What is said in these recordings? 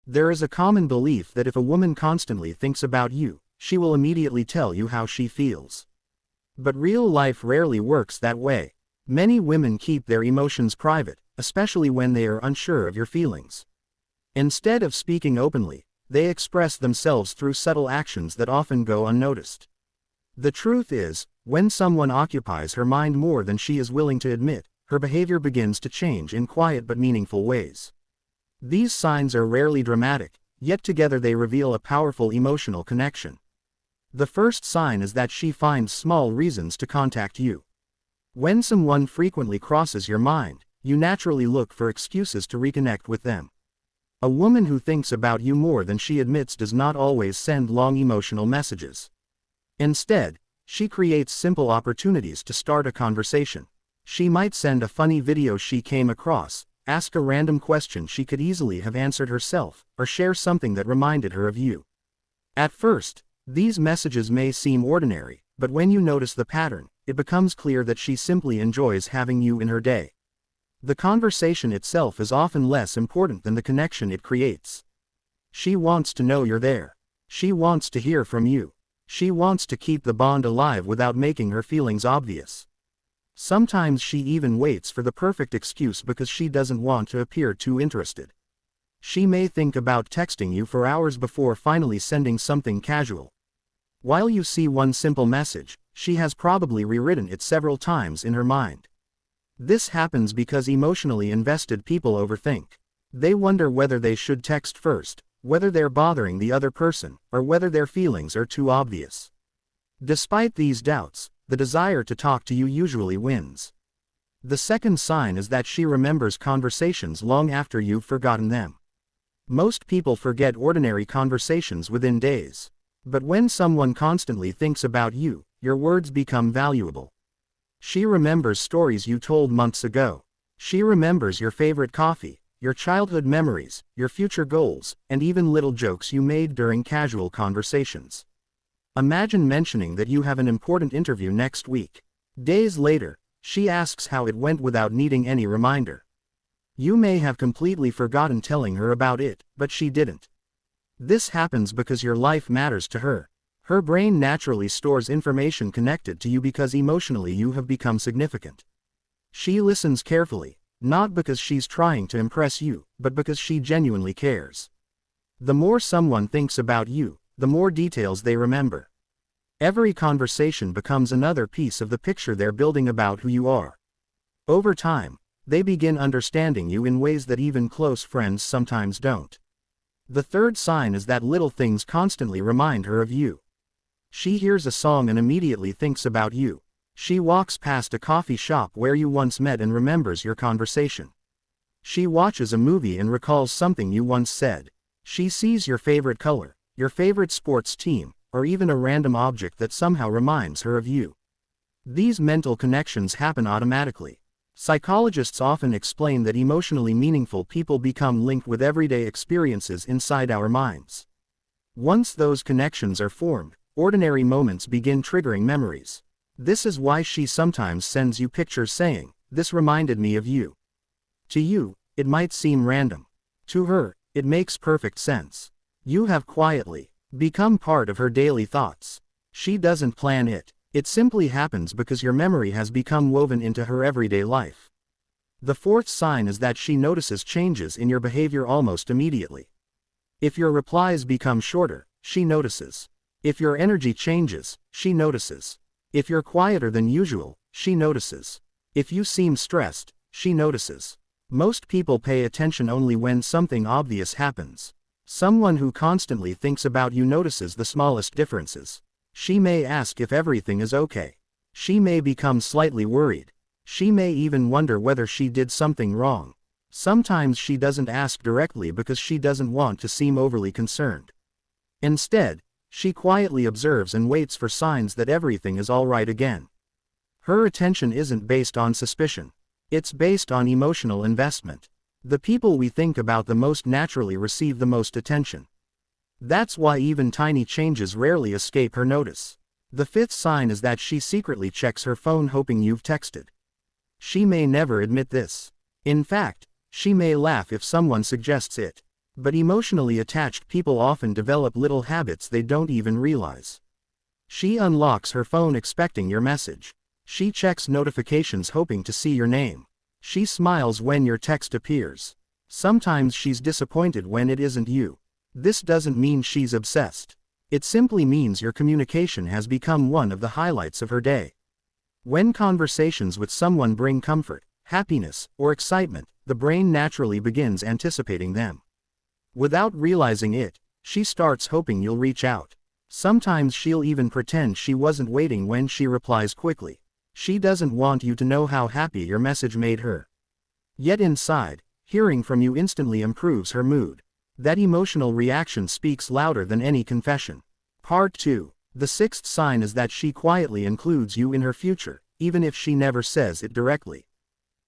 There is a common belief that if a woman constantly thinks about you, she will immediately tell you how she feels. But real life rarely works that way. Many women keep their emotions private, especially when they are unsure of your feelings. Instead of speaking openly, they express themselves through subtle actions that often go unnoticed. The truth is, when someone occupies her mind more than she is willing to admit, her behavior begins to change in quiet but meaningful ways. These signs are rarely dramatic, yet together they reveal a powerful emotional connection. The first sign is that she finds small reasons to contact you. When someone frequently crosses your mind, you naturally look for excuses to reconnect with them. A woman who thinks about you more than she admits does not always send long emotional messages. Instead, she creates simple opportunities to start a conversation. She might send a funny video she came across, ask a random question she could easily have answered herself, or share something that reminded her of you. At first, these messages may seem ordinary, but when you notice the pattern, it becomes clear that she simply enjoys having you in her day. The conversation itself is often less important than the connection it creates. She wants to know you're there. She wants to hear from you. She wants to keep the bond alive without making her feelings obvious. Sometimes she even waits for the perfect excuse because she doesn't want to appear too interested. She may think about texting you for hours before finally sending something casual. While you see one simple message, she has probably rewritten it several times in her mind. This happens because emotionally invested people overthink. They wonder whether they should text first, whether they're bothering the other person, or whether their feelings are too obvious. Despite these doubts, the desire to talk to you usually wins. The second sign is that she remembers conversations long after you've forgotten them. Most people forget ordinary conversations within days. But when someone constantly thinks about you, your words become valuable. She remembers stories you told months ago. She remembers your favorite coffee, your childhood memories, your future goals, and even little jokes you made during casual conversations. Imagine mentioning that you have an important interview next week. Days later, she asks how it went without needing any reminder. You may have completely forgotten telling her about it, but she didn't. This happens because your life matters to her. Her brain naturally stores information connected to you because emotionally you have become significant. She listens carefully, not because she's trying to impress you, but because she genuinely cares. The more someone thinks about you, the more details they remember. Every conversation becomes another piece of the picture they're building about who you are. Over time, they begin understanding you in ways that even close friends sometimes don't. The third sign is that little things constantly remind her of you. She hears a song and immediately thinks about you. She walks past a coffee shop where you once met and remembers your conversation. She watches a movie and recalls something you once said. She sees your favorite color, your favorite sports team, or even a random object that somehow reminds her of you. These mental connections happen automatically. Psychologists often explain that emotionally meaningful people become linked with everyday experiences inside our minds. Once those connections are formed, ordinary moments begin triggering memories. This is why she sometimes sends you pictures saying, "This reminded me of you." To you, it might seem random. To her, it makes perfect sense. You have quietly become part of her daily thoughts. She doesn't plan it. It simply happens because your memory has become woven into her everyday life. The fourth sign is that she notices changes in your behavior almost immediately. If your replies become shorter, she notices. If your energy changes, she notices. If you're quieter than usual, she notices. If you seem stressed, she notices. Most people pay attention only when something obvious happens. Someone who constantly thinks about you notices the smallest differences. She may ask if everything is okay. She may become slightly worried. She may even wonder whether she did something wrong. Sometimes she doesn't ask directly because she doesn't want to seem overly concerned. Instead, she quietly observes and waits for signs that everything is all right again. Her attention isn't based on suspicion. It's based on emotional investment. The people we think about the most naturally receive the most attention. That's why even tiny changes rarely escape her notice. The fifth sign is that she secretly checks her phone hoping you've texted. She may never admit this. In fact, she may laugh if someone suggests it. But emotionally attached people often develop little habits they don't even realize. She unlocks her phone expecting your message. She checks notifications hoping to see your name. She smiles when your text appears. Sometimes she's disappointed when it isn't you. This doesn't mean she's obsessed. It simply means your communication has become one of the highlights of her day. When conversations with someone bring comfort, happiness, or excitement, the brain naturally begins anticipating them. Without realizing it, she starts hoping you'll reach out. Sometimes she'll even pretend she wasn't waiting when she replies quickly. She doesn't want you to know how happy your message made her. Yet inside, hearing from you instantly improves her mood. That emotional reaction speaks louder than any confession. Part 2. The sixth sign is that she quietly includes you in her future, even if she never says it directly.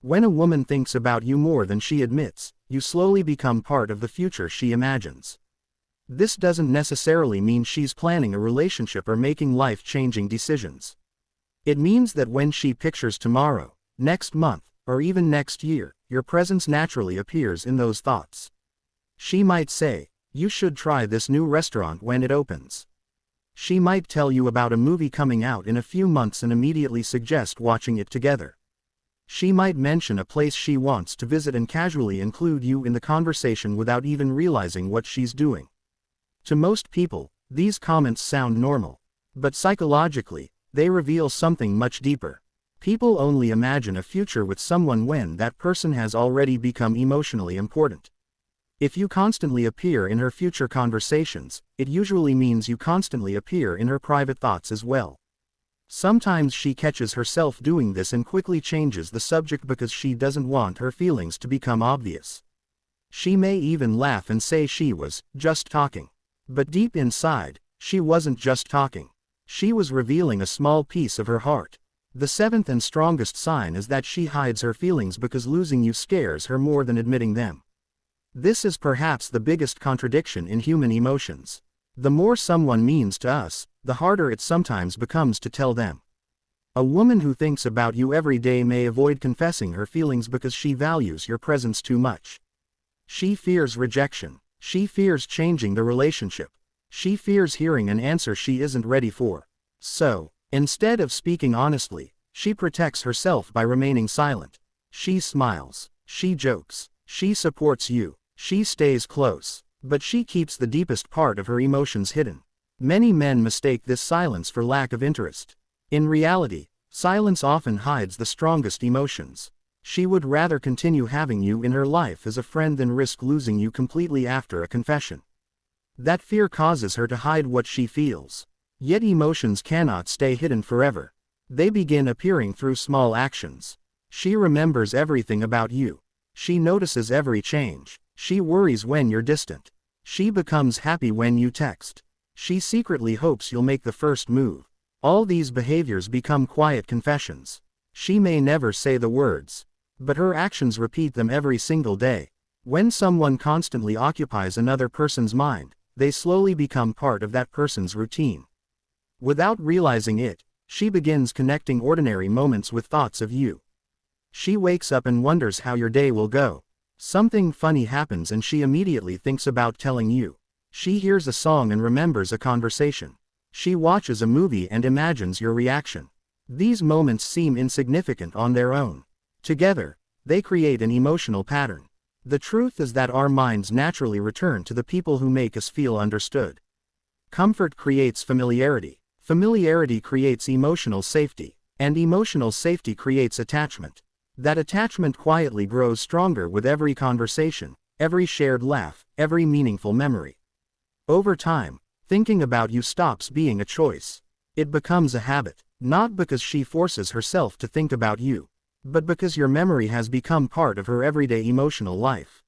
When a woman thinks about you more than she admits, you slowly become part of the future she imagines. This doesn't necessarily mean she's planning a relationship or making life-changing decisions. It means that when she pictures tomorrow, next month, or even next year, your presence naturally appears in those thoughts. She might say, "You should try this new restaurant when it opens." She might tell you about a movie coming out in a few months and immediately suggest watching it together. She might mention a place she wants to visit and casually include you in the conversation without even realizing what she's doing. To most people, these comments sound normal. But psychologically, they reveal something much deeper. People only imagine a future with someone when that person has already become emotionally important. If you constantly appear in her future conversations, it usually means you constantly appear in her private thoughts as well. Sometimes she catches herself doing this and quickly changes the subject because she doesn't want her feelings to become obvious. She may even laugh and say she was just talking. But deep inside, she wasn't just talking. She was revealing a small piece of her heart. The seventh and strongest sign is that she hides her feelings because losing you scares her more than admitting them. This is perhaps the biggest contradiction in human emotions. The more someone means to us, the harder it sometimes becomes to tell them. A woman who thinks about you every day may avoid confessing her feelings because she values your presence too much. She fears rejection. She fears changing the relationship. She fears hearing an answer she isn't ready for. So, instead of speaking honestly, she protects herself by remaining silent. She smiles. She jokes. She supports you. She stays close. But she keeps the deepest part of her emotions hidden. Many men mistake this silence for lack of interest. In reality, silence often hides the strongest emotions. She would rather continue having you in her life as a friend than risk losing you completely after a confession. That fear causes her to hide what she feels. Yet emotions cannot stay hidden forever. They begin appearing through small actions. She remembers everything about you. She notices every change. She worries when you're distant. She becomes happy when you text. She secretly hopes you'll make the first move. All these behaviors become quiet confessions. She may never say the words, but her actions repeat them every single day. When someone constantly occupies another person's mind, they slowly become part of that person's routine. Without realizing it, she begins connecting ordinary moments with thoughts of you. She wakes up and wonders how your day will go. Something funny happens and she immediately thinks about telling you. She hears a song and remembers a conversation. She watches a movie and imagines your reaction. These moments seem insignificant on their own. Together, they create an emotional pattern. The truth is that our minds naturally return to the people who make us feel understood. Comfort creates familiarity. Familiarity creates emotional safety. And emotional safety creates attachment. That attachment quietly grows stronger with every conversation, every shared laugh, every meaningful memory. Over time, thinking about you stops being a choice. It becomes a habit, not because she forces herself to think about you, but because your memory has become part of her everyday emotional life.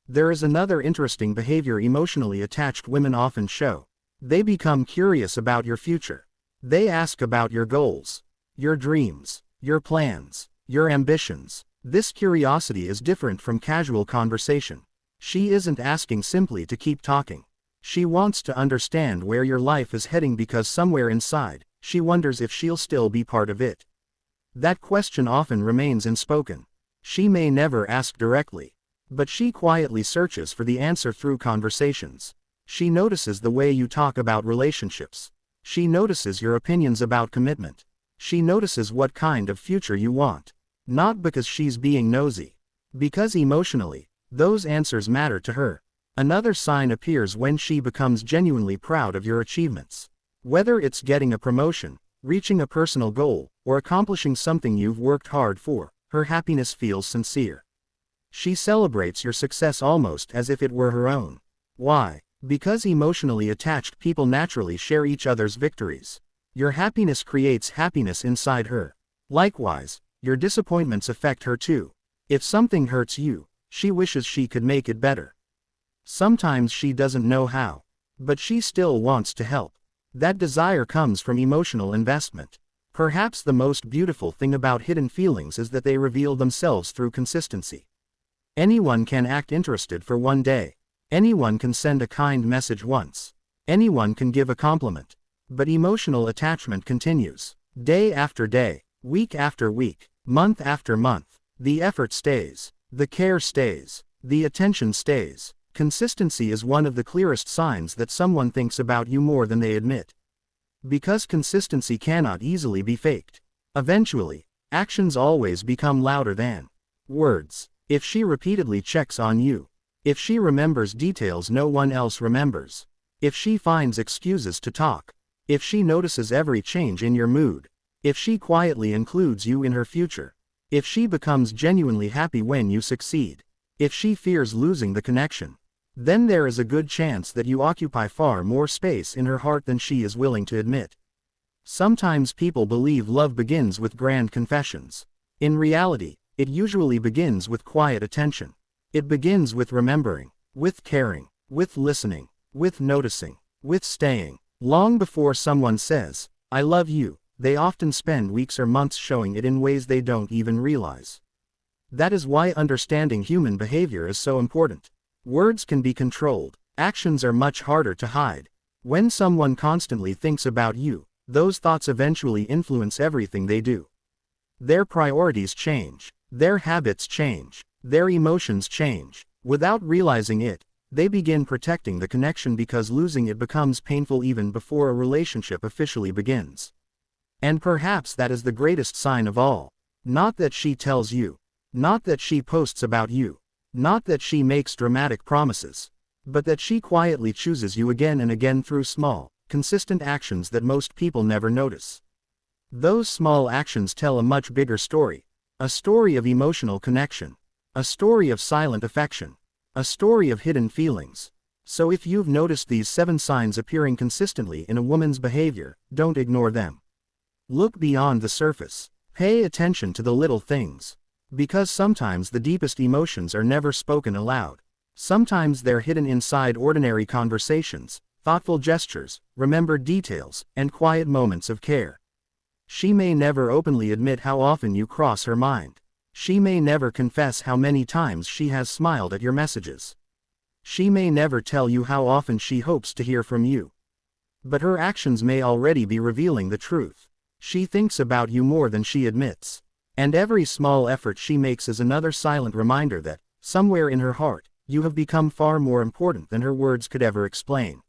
There is another interesting behavior emotionally attached women often show. They become curious about your future. They ask about your goals, your dreams, your plans, your ambitions. This curiosity is different from casual conversation. She isn't asking simply to keep talking. She wants to understand where your life is heading because somewhere inside, she wonders if she'll still be part of it. That question often remains unspoken. She may never ask directly, But she quietly searches for the answer through conversations. She notices the way you talk about relationships. She notices your opinions about commitment. She notices what kind of future you want. Not because she's being nosy. Because emotionally, those answers matter to her. Another sign appears when she becomes genuinely proud of your achievements. Whether it's getting a promotion, reaching a personal goal, or accomplishing something you've worked hard for, her happiness feels sincere. She celebrates your success almost as if it were her own. Why? Because emotionally attached people naturally share each other's victories. Your happiness creates happiness inside her. Likewise, your disappointments affect her too. If something hurts you, she wishes she could make it better. Sometimes she doesn't know how. But she still wants to help. That desire comes from emotional investment. Perhaps the most beautiful thing about hidden feelings is that they reveal themselves through consistency. Anyone can act interested for one day. Anyone can send a kind message once. Anyone can give a compliment. But emotional attachment continues. Day after day, week after week, month after month. The effort stays. The care stays. The attention stays. Consistency is one of the clearest signs that someone thinks about you more than they admit. Because consistency cannot easily be faked. Eventually, actions always become louder than words. If she repeatedly checks on you, if she remembers details no one else remembers, if she finds excuses to talk, if she notices every change in your mood, if she quietly includes you in her future, if she becomes genuinely happy when you succeed, if she fears losing the connection, then there is a good chance that you occupy far more space in her heart than she is willing to admit. Sometimes people believe love begins with grand confessions. In reality, it usually begins with quiet attention. It begins with remembering, with caring, with listening, with noticing, with staying. Long before someone says, "I love you," they often spend weeks or months showing it in ways they don't even realize. That is why understanding human behavior is so important. Words can be controlled. Actions are much harder to hide. When someone constantly thinks about you, those thoughts eventually influence everything they do. Their priorities change. Their habits change. Their emotions change. Without realizing it, they begin protecting the connection because losing it becomes painful even before a relationship officially begins. And perhaps that is the greatest sign of all. Not that she tells you. Not that she posts about you. Not that she makes dramatic promises. But that she quietly chooses you again and again through small, consistent actions that most people never notice. Those small actions tell a much bigger story. A story of emotional connection. A story of silent affection. A story of hidden feelings. So if you've noticed these 7 signs appearing consistently in a woman's behavior, don't ignore them. Look beyond the surface. Pay attention to the little things. Because sometimes the deepest emotions are never spoken aloud. Sometimes they're hidden inside ordinary conversations, thoughtful gestures, remembered details, and quiet moments of care. She may never openly admit how often you cross her mind. She may never confess how many times she has smiled at your messages. She may never tell you how often she hopes to hear from you. But her actions may already be revealing the truth. She thinks about you more than she admits. And every small effort she makes is another silent reminder that, somewhere in her heart, you have become far more important than her words could ever explain.